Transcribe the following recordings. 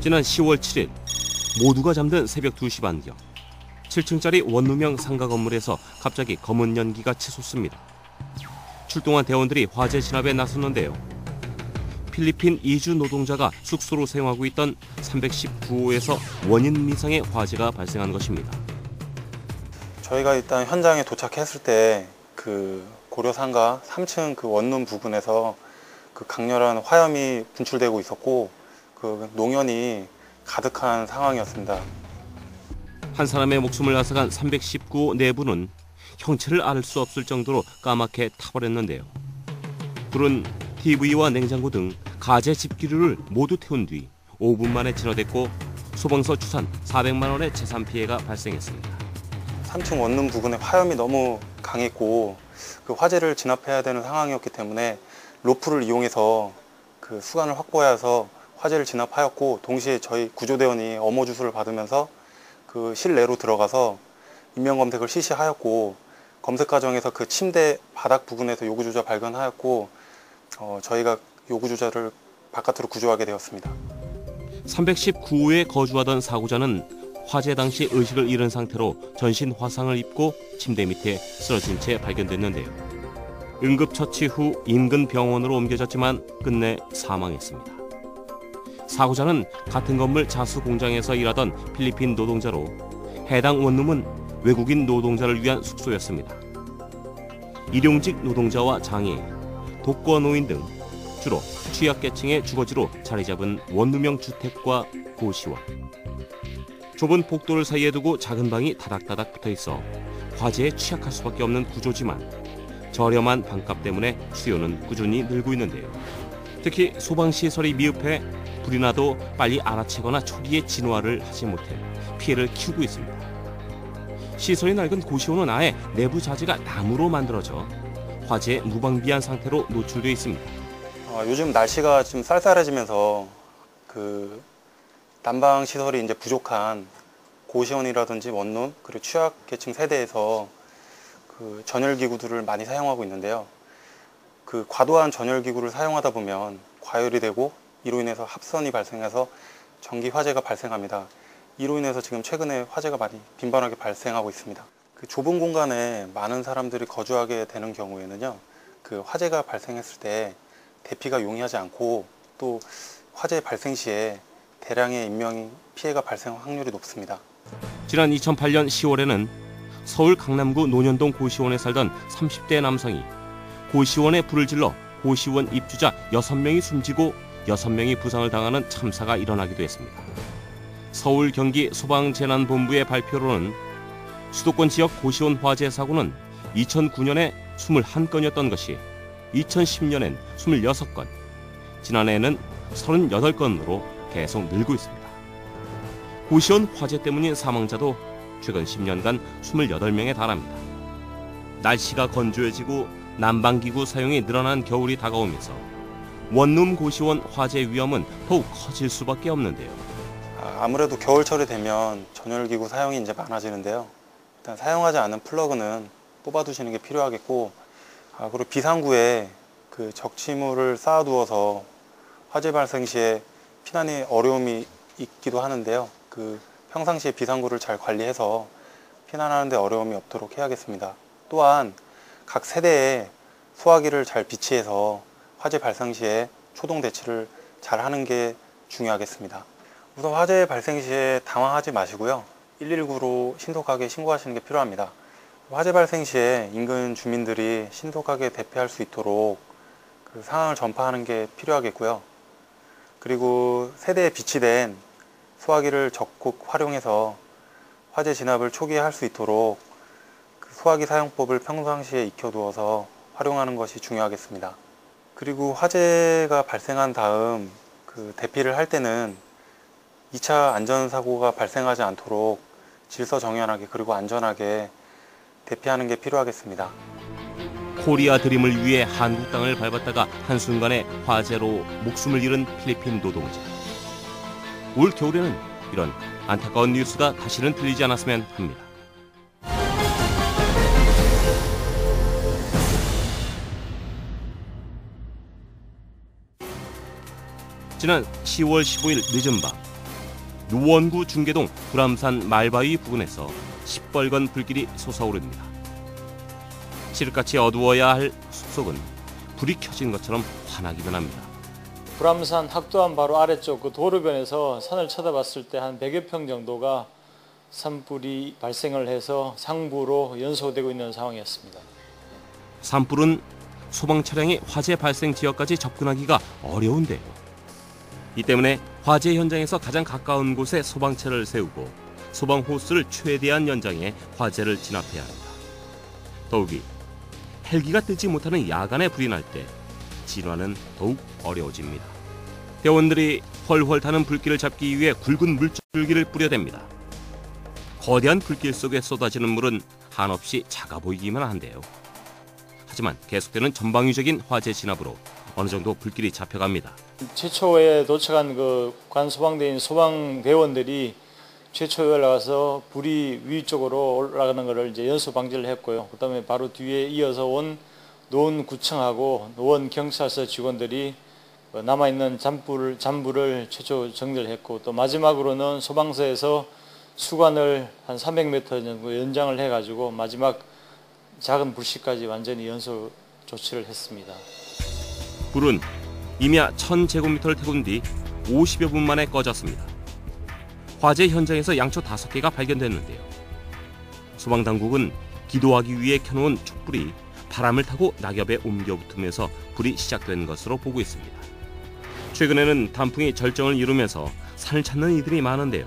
지난 10월 7일 모두가 잠든 새벽 2시 반경 7층짜리 원룸형 상가 건물에서 갑자기 검은 연기가 치솟습니다. 출동한 대원들이 화재 진압에 나섰는데요. 필리핀 이주 노동자가 숙소로 사용하고 있던 319호에서 원인 미상의 화재가 발생한 것입니다. 저희가 일단 현장에 도착했을 때 그 고려 상가 3층 그 원룸 부근에서 그 강렬한 화염이 분출되고 있었고 그 농연이 가득한 상황이었습니다. 한 사람의 목숨을 앗아간 319호 내부는 형체를 알 수 없을 정도로 까맣게 타버렸는데요. 불은 TV와 냉장고 등 가재 집기류를 모두 태운 뒤 5분 만에 진화됐고 소방서 추산 400만 원의 재산 피해가 발생했습니다. 3층 원룸 부근에 화염이 너무 강했고 그 화재를 진압해야 되는 상황이었기 때문에 로프를 이용해서 그 수간을 확보해야 해서 화재를 진압하였고, 동시에 저희 구조대원이 어모 주수를 받으면서 그 실내로 들어가서 인명검색을 실시하였고, 검색 과정에서 그 침대 바닥 부근에서 요구조자 발견하였고 저희가 요구조자를 바깥으로 구조하게 되었습니다. 319호에 거주하던 사고자는 화재 당시 의식을 잃은 상태로 전신 화상을 입고 침대 밑에 쓰러진 채 발견됐는데요. 응급처치 후 인근 병원으로 옮겨졌지만 끝내 사망했습니다. 사고자는 같은 건물 자수 공장에서 일하던 필리핀 노동자로 해당 원룸은 외국인 노동자를 위한 숙소였습니다. 일용직 노동자와 장애인, 독거노인 등 주로 취약계층의 주거지로 자리 잡은 원룸형 주택과 고시원. 좁은 복도를 사이에 두고 작은 방이 다닥다닥 붙어있어 화재에 취약할 수밖에 없는 구조지만 저렴한 방값 때문에 수요는 꾸준히 늘고 있는데요. 특히 소방시설이 미흡해 불이 나도 빨리 알아채거나 초기에 진화를 하지 못해 피해를 키우고 있습니다. 시설이 낡은 고시원은 아예 내부 자재가 나무로 만들어져 화재에 무방비한 상태로 노출되어 있습니다. 요즘 날씨가 좀 쌀쌀해지면서 그 난방 시설이 이제 부족한 고시원이라든지 원룸 그리고 취약계층 세대에서 그 전열기구들을 많이 사용하고 있는데요. 그 과도한 전열기구를 사용하다 보면 과열이 되고 이로 인해서 합선이 발생해서 전기 화재가 발생합니다. 이로 인해서 지금 최근에 화재가 많이 빈번하게 발생하고 있습니다. 그 좁은 공간에 많은 사람들이 거주하게 되는 경우에는요, 그 화재가 발생했을 때 대피가 용이하지 않고 또 화재 발생 시에 대량의 인명 피해가 발생 확률이 높습니다. 지난 2008년 10월에는 서울 강남구 논현동 고시원에 살던 30대 남성이 고시원에 불을 질러 고시원 입주자 6명이 숨지고 6명이 부상을 당하는 참사가 일어나기도 했습니다. 서울 경기 소방재난본부의 발표로는 수도권 지역 고시원 화재 사고는 2009년에 21건이었던 것이 2010년엔 26건, 지난해에는 38건으로 계속 늘고 있습니다. 고시원 화재 때문인 사망자도 최근 10년간 28명에 달합니다. 날씨가 건조해지고 난방기구 사용이 늘어난 겨울이 다가오면서 원룸 고시원 화재 위험은 더욱 커질 수밖에 없는데요. 아무래도 겨울철이 되면 전열기구 사용이 이제 많아지는데요. 일단 사용하지 않은 플러그는 뽑아두시는 게 필요하겠고, 그리고 비상구에 그 적치물을 쌓아두어서 화재 발생 시에 피난이 어려움이 있기도 하는데요. 그 평상시에 비상구를 잘 관리해서 피난하는 데 어려움이 없도록 해야겠습니다. 또한 각 세대에 소화기를 잘 비치해서 화재 발생 시에 초동 대치를 잘 하는 게 중요하겠습니다. 우선 화재 발생 시에 당황하지 마시고요. 119로 신속하게 신고하시는 게 필요합니다. 화재 발생 시에 인근 주민들이 신속하게 대피할 수 있도록 그 상황을 전파하는 게 필요하겠고요. 그리고 세대에 비치된 소화기를 적극 활용해서 화재 진압을 초기에 할 수 있도록 그 소화기 사용법을 평상시에 익혀두어서 활용하는 것이 중요하겠습니다. 그리고 화재가 발생한 다음 그 대피를 할 때는 2차 안전사고가 발생하지 않도록 질서정연하게 그리고 안전하게 대피하는 게 필요하겠습니다. 코리아 드림을 위해 한국 땅을 밟았다가 한순간에 화재로 목숨을 잃은 필리핀 노동자. 올 겨울에는 이런 안타까운 뉴스가 다시는 들리지 않았으면 합니다. 지난 10월 15일 늦은 밤 노원구 중계동 불암산 말바위 부근에서 시뻘건 불길이 솟아오릅니다. 칠흑같이 어두워야 할 숲속은 불이 켜진 것처럼 환하게 변합니다. 불암산 학도암 바로 아래쪽 그 도로변에서 산을 쳐다봤을 때 한 100여 평 정도가 산불이 발생을 해서 상부로 연소되고 있는 상황이었습니다. 산불은 소방 차량이 화재 발생 지역까지 접근하기가 어려운데요. 이 때문에 화재 현장에서 가장 가까운 곳에 소방차를 세우고 소방 호스를 최대한 연장해 화재를 진압해야 합니다. 더욱이 헬기가 뜨지 못하는 야간에 불이 날 때 진화는 더욱 어려워집니다. 대원들이 훨훨 타는 불길을 잡기 위해 굵은 물줄기를 뿌려댑니다. 거대한 불길 속에 쏟아지는 물은 한없이 작아 보이기만 한데요. 하지만 계속되는 전방위적인 화재 진압으로 어느 정도 불길이 잡혀갑니다. 최초에 도착한 그 관소방대인 소방대원들이 최초에 올라가서 불이 위쪽으로 올라가는 것을 이제 연소 방지를 했고요. 그다음에 바로 뒤에 이어서 온 노원구청하고 노원경찰서 직원들이 남아있는 잔불을 최초 정리를 했고, 또 마지막으로는 소방서에서 수관을 한 300m 정도 연장을 해가지고 마지막 작은 불씨까지 완전히 연소 조치를 했습니다. 불은 임야 1000제곱미터를 태운 뒤 50여 분 만에 꺼졌습니다. 화재 현장에서 양초 5개가 발견됐는데요. 소방당국은 기도하기 위해 켜놓은 촛불이 바람을 타고 낙엽에 옮겨 붙으면서 불이 시작된 것으로 보고 있습니다. 최근에는 단풍이 절정을 이루면서 산을 찾는 이들이 많은데요.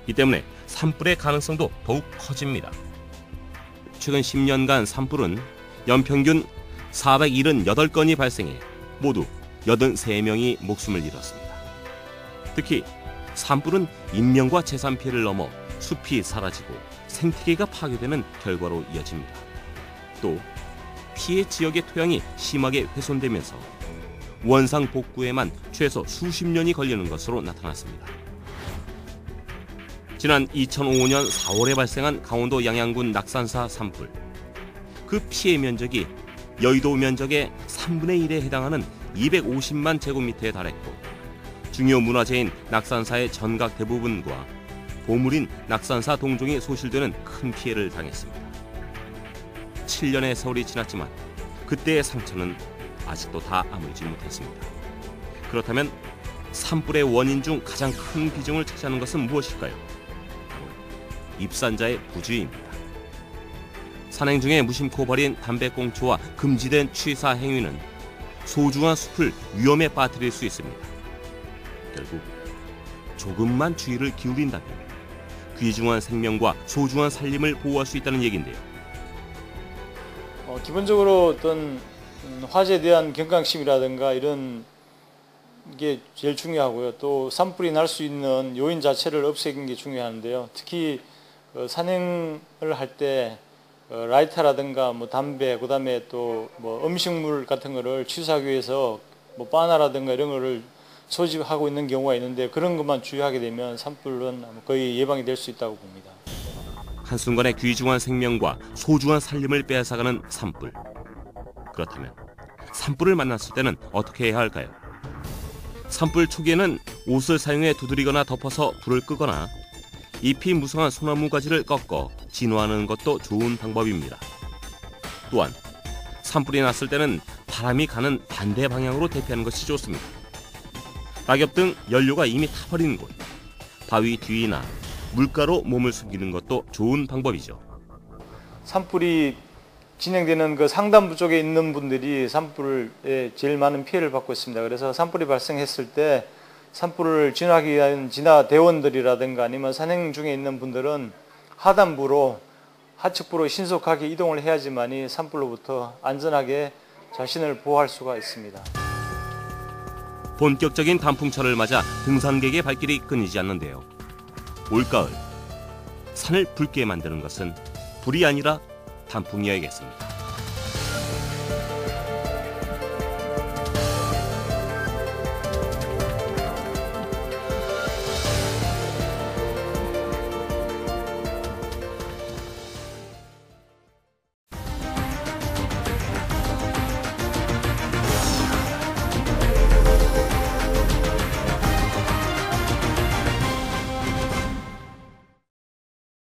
이 때문에 산불의 가능성도 더욱 커집니다. 최근 10년간 산불은 연평균 478건이 발생해 모두 83명이 목숨을 잃었습니다. 특히 산불은 인명과 재산 피해를 넘어 숲이 사라지고 생태계가 파괴되는 결과로 이어집니다. 또 피해 지역의 토양이 심하게 훼손되면서 원상 복구에만 최소 수십 년이 걸리는 것으로 나타났습니다. 지난 2005년 4월에 발생한 강원도 양양군 낙산사 산불. 그 피해 면적이 여의도 면적의 3분의 1에 해당하는 250만 제곱미터에 달했고, 중요 문화재인 낙산사의 전각 대부분과 보물인 낙산사 동종이 소실되는 큰 피해를 당했습니다. 7년의 세월이 지났지만 그때의 상처는 아직도 다 아물지 못했습니다. 그렇다면 산불의 원인 중 가장 큰 비중을 차지하는 것은 무엇일까요? 바로 입산자의 부주의입니다. 산행 중에 무심코 벌인 담배꽁초와 금지된 취사 행위는 소중한 숲을 위험에 빠뜨릴 수 있습니다. 결국 조금만 주의를 기울인다면 귀중한 생명과 소중한 살림을 보호할 수 있다는 얘기인데요. 기본적으로 어떤 화재에 대한 경각심이라든가 이런 게 제일 중요하고요. 또 산불이 날 수 있는 요인 자체를 없애는 게 중요한데요. 특히 산행을 할 때 라이터라든가 뭐 담배, 그다음에 또 뭐 음식물 같은 거를 취사하기 위해서 뭐 바나라든가 이런 거를 소집하고 있는 경우가 있는데, 그런 것만 주의하게 되면 산불은 거의 예방이 될 수 있다고 봅니다. 한순간에 귀중한 생명과 소중한 살림을 빼앗아가는 산불. 그렇다면 산불을 만났을 때는 어떻게 해야 할까요? 산불 초기에는 옷을 사용해 두드리거나 덮어서 불을 끄거나 잎이 무성한 소나무 가지를 꺾어 진화하는 것도 좋은 방법입니다. 또한 산불이 났을 때는 바람이 가는 반대 방향으로 대피하는 것이 좋습니다. 낙엽 등 연료가 이미 타버린 곳, 바위 뒤나 물가로 몸을 숨기는 것도 좋은 방법이죠. 산불이 진행되는 그 상단부 쪽에 있는 분들이 산불에 제일 많은 피해를 받고 있습니다. 그래서 산불이 발생했을 때 산불을 진화하기 위한 진화 대원들이라든가 아니면 산행 중에 있는 분들은 하단부로 하측부로 신속하게 이동을 해야지만이 산불로부터 안전하게 자신을 보호할 수가 있습니다. 본격적인 단풍철을 맞아 등산객의 발길이 끊이지 않는데요. 올가을 산을 붉게 만드는 것은 불이 아니라 단풍이어야겠습니다.